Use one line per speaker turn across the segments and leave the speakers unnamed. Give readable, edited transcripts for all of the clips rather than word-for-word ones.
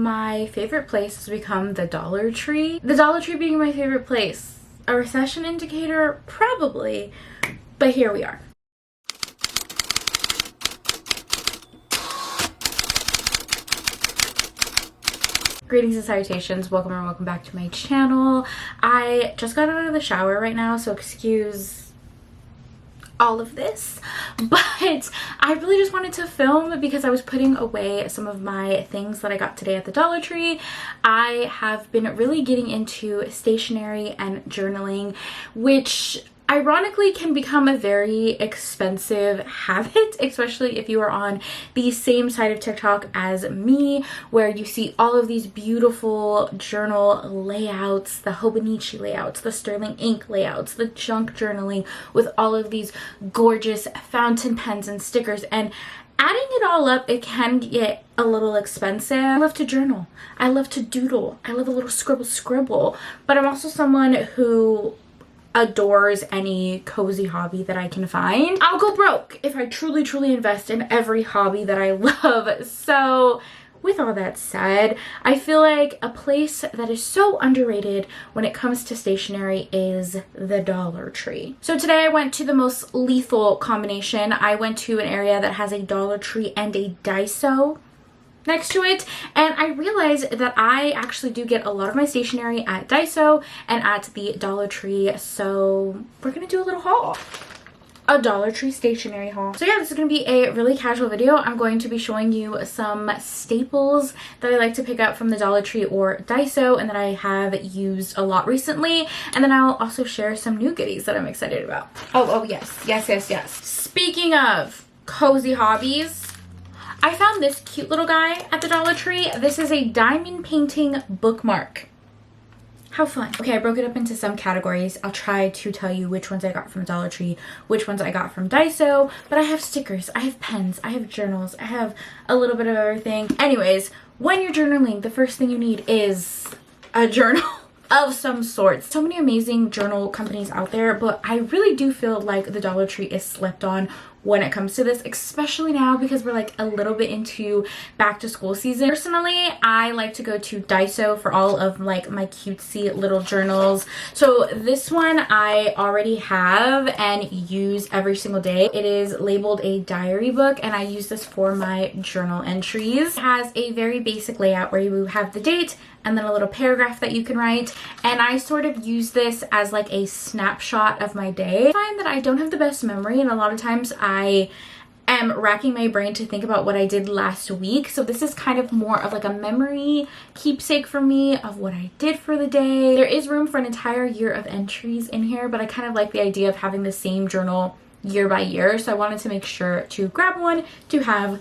my favorite place has become the Dollar Tree. The Dollar Tree being my favorite place. A recession indicator? Probably. But here we are. Greetings and salutations, welcome or welcome back to my channel. I just got out of the shower right now, so excuse all of this, but I really just wanted to film because I was putting away some of my things that I got today at the Dollar Tree. I have been really getting into stationery and journaling, which ironically can become a very expensive habit, especially if you are on the same side of TikTok as me, where you see all of these beautiful journal layouts, the Hobonichi layouts, the sterling ink layouts, the junk journaling with all of these gorgeous fountain pens and stickers, and adding it all up, it can get a little expensive. I love to journal. I love to doodle. I love a little scribble, but I'm also someone who adores any cozy hobby that I can find. I'll go broke if I truly invest in every hobby that I love. So with all that said, I feel like a place that is so underrated when it comes to stationery is the Dollar Tree. So today I went to the most lethal combination. I went to an area that has a Dollar Tree and a Daiso next to it, and I realized that I actually do get a lot of my stationery at Daiso and at the Dollar Tree, so we're gonna do a little haul. A Dollar Tree stationery haul. So yeah, this is going to be a really casual video. I'm going to be showing you some staples that I like to pick up from the Dollar Tree or Daiso and that I have used a lot recently, and then I'll also share some new goodies that I'm excited about. Oh yes. Speaking of cozy hobbies, I found this cute little guy at the Dollar Tree. This is a diamond painting bookmark. How fun. Okay, I broke it up into some categories. I'll try to tell you which ones I got from Dollar Tree, which ones I got from Daiso, but I have stickers, I have pens, I have journals, I have a little bit of everything. Anyways, when you're journaling, the first thing you need is a journal of some sort. So many amazing journal companies out there, but I really do feel like the Dollar Tree is slept on when it comes to this, especially now because we're like a little bit into back to school season. Personally, I like to go to Daiso for all of like my cutesy little journals. So this one I already have and use every single day. It is labeled a diary book and I use this for my journal entries. It has a very basic layout where you have the date and then a little paragraph that you can write, and I sort of use this as like a snapshot of my day. I find that I don't have the best memory, and a lot of times I am racking my brain to think about what I did last week, so this is kind of more of like a memory keepsake for me of what I did for the day. There is room for an entire year of entries in here, but I kind of like the idea of having the same journal year by year, so I wanted to make sure to grab one to have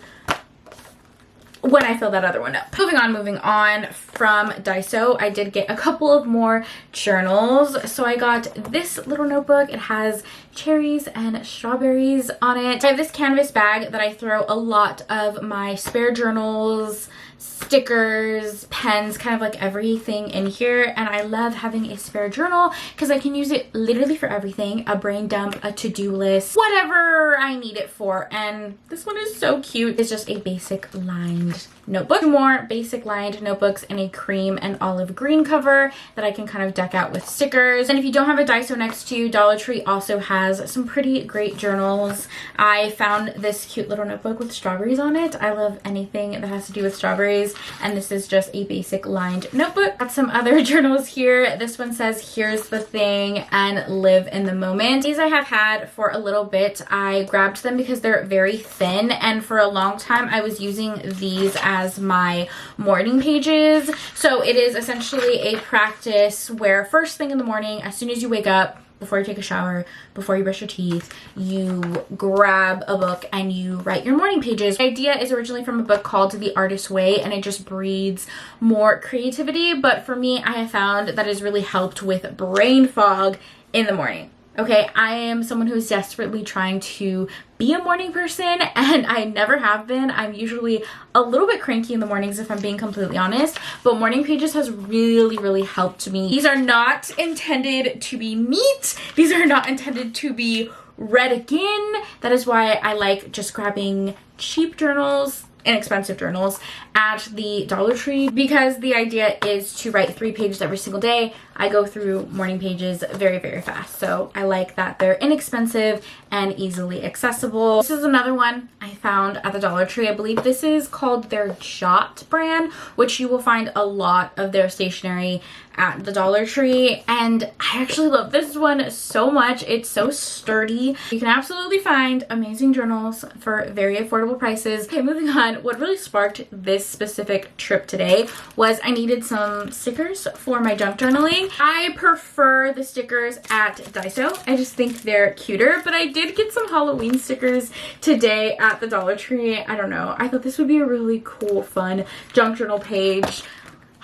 when I fill that other one up. Moving on from Daiso, I did get a couple of more journals. So I got this little notebook. It has cherries and strawberries on it. I have this canvas bag that I throw a lot of my spare journals, stickers, pens, kind of like everything in here, and I love having a spare journal because I can use it literally for everything: a brain dump, a to-do list, whatever I need it for. And this one is so cute. It's just a basic lined notebook. Two more basic lined notebooks in a cream and olive green cover that I can kind of deck out with stickers. And if you don't have a Daiso next to you, Dollar Tree also has some pretty great journals. I found this cute little notebook with strawberries on it. I love anything that has to do with strawberries, and this is just a basic lined notebook. Got some other journals here. This one says "Here's the thing" and "Live in the moment." These I have had for a little bit. I grabbed them because they're very thin, and for a long time I was using these as my morning pages. So it is essentially a practice where first thing in the morning, as soon as you wake up, before you take a shower, before you brush your teeth, you grab a book and you write your morning pages. The idea is originally from a book called The Artist's Way, and it just breeds more creativity, but for me, I have found that has really helped with brain fog in the morning. Okay, I am someone who is desperately trying to be a morning person, and I never have been. I'm usually a little bit cranky in the mornings, if I'm being completely honest, but morning pages has really helped me. These are not intended to be neat. These are not intended to be read again. That is why I like just grabbing cheap journals inexpensive journals at the Dollar Tree because the idea is to write 3 pages every single day. I go through morning pages very, very fast. So I like that they're inexpensive and easily accessible. This is another one I found at the Dollar Tree. I believe this is called their Jot brand, which you will find a lot of their stationery at the Dollar Tree, and I actually love this one so much. It's so sturdy. You can absolutely find amazing journals for very affordable prices. Okay, moving on. What really sparked this specific trip today was I needed some stickers for my junk journaling. I prefer the stickers at Daiso. I just think they're cuter, but I did get some Halloween stickers today at the Dollar Tree. I don't know. I thought this would be a really cool, fun junk journal page.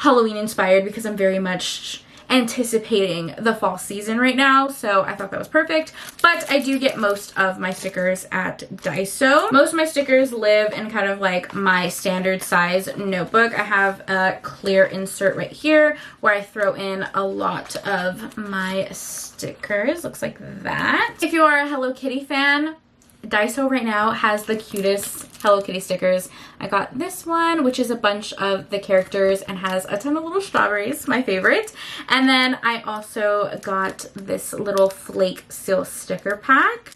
Halloween inspired because I'm very much anticipating the fall season right now, so I thought that was perfect. But I do get most of my stickers at Daiso. Most of my stickers live in kind of like my standard size notebook. I have a clear insert right here where I throw in a lot of my stickers. Looks like that. If you are a Hello Kitty fan, Daiso right now has the cutest Hello Kitty stickers. I got this one, which is a bunch of the characters and has a ton of little strawberries, my favorite. And then I also got this little flake seal sticker pack.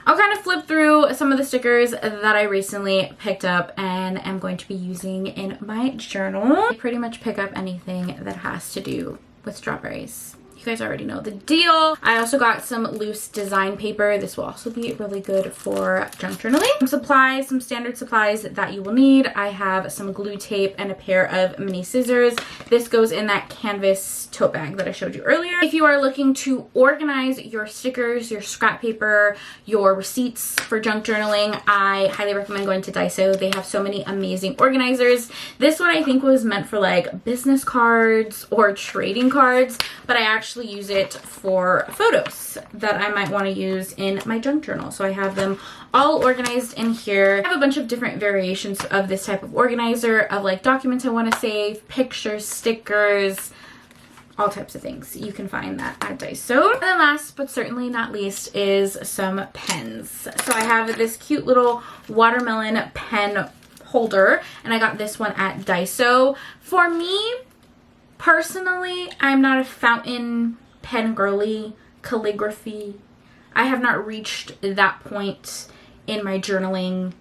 I'll kind of flip through some of the stickers that I recently picked up and am going to be using in my journal. I pretty much pick up anything that has to do with strawberries. You guys already know the deal. I also got some loose design paper. This will also be really good for junk journaling. Some supplies, some standard supplies that you will need. I have some glue tape and a pair of mini scissors. This goes in that canvas tote bag that I showed you earlier. If you are looking to organize your stickers, your scrap paper, your receipts for junk journaling, I highly recommend going to Daiso. They have so many amazing organizers. This one I think was meant for like business cards or trading cards, but I actually use it for photos that I might want to use in my junk journal. So I have them all organized in here. I have a bunch of different variations of this type of organizer of like documents I want to save, pictures, stickers, all types of things. You can find that at Daiso. And then last but certainly not least is some pens. So I have this cute little watermelon pen holder and I got this one at Daiso. For me, personally, I'm not a fountain pen girly, calligraphy. I have not reached that point in my journaling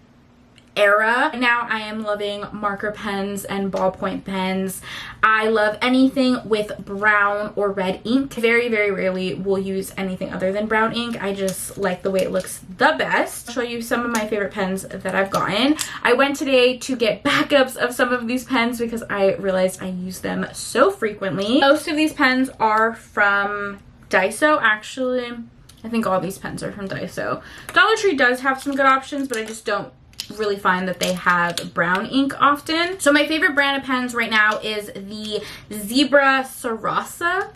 era. Now I am loving marker pens and ballpoint pens. I love anything with brown or red ink. Very, very rarely will use anything other than brown ink. I just like the way it looks the best. I'll show you some of my favorite pens that I've gotten. I went today to get backups of some of these pens because I realized I use them so frequently. Most of these pens are from Daiso, actually. I think all these pens are from Daiso. Dollar Tree does have some good options, but I just don't really find that they have brown ink often. So my favorite brand of pens right now is the Zebra Sarasa.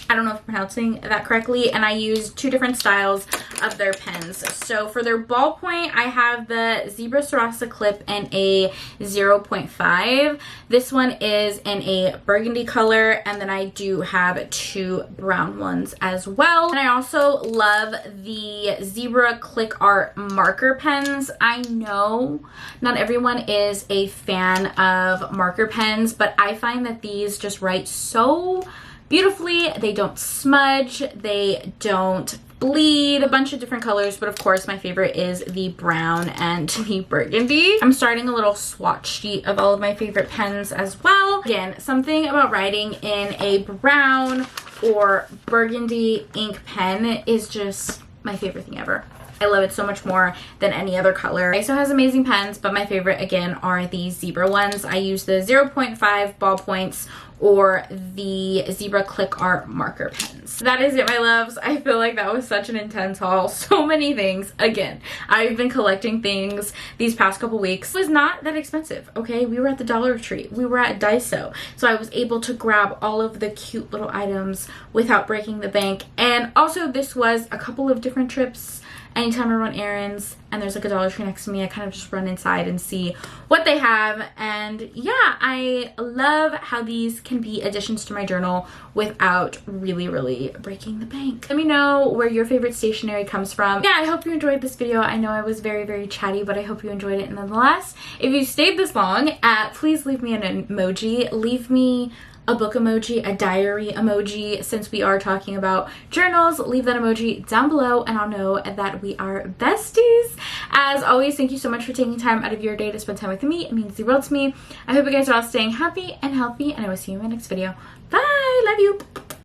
I don't know if I'm pronouncing that correctly, and I use 2 different styles of their pens. So for their ballpoint, I have the Zebra Sarasa clip in a 0.5. This one is in a burgundy color, and then I do have 2 brown ones as well. And I also love the Zebra Click Art marker pens. I know not everyone is a fan of marker pens, but I find that these just write so beautifully. They don't smudge, they don't bleed. A bunch of different colors, but of course my favorite is the brown and the burgundy. I'm starting a little swatch sheet of all of my favorite pens as well. Again, something about writing in a brown or burgundy ink pen is just my favorite thing ever. I love it so much more than any other color. Daiso has amazing pens, but my favorite again are the Zebra ones. I use the 0.5 ballpoints or the Zebra Click Art marker pens. That is it, my loves. I feel like that was such an intense haul. So many things. Again, I've been collecting things these past couple weeks. It was not that expensive, okay? We were at the Dollar Tree. We were at Daiso. So I was able to grab all of the cute little items without breaking the bank. And also this was a couple of different trips anytime I run errands and there's like a Dollar Tree next to me, I kind of just run inside and see what they have. And yeah, I love how these can be additions to my journal without really breaking the bank. Let me know where your favorite stationery comes from. Yeah, I hope you enjoyed this video. I know I was very chatty, but I hope you enjoyed it nonetheless. If you stayed this long, please leave me an emoji. Leave me a book emoji, a diary emoji. Since we are talking about journals, leave that emoji down below and I'll know that we are besties. As always, thank you so much for taking time out of your day to spend time with me. It means the world to me. I hope you guys are all staying happy and healthy, and I will see you in my next video. Bye! Love you!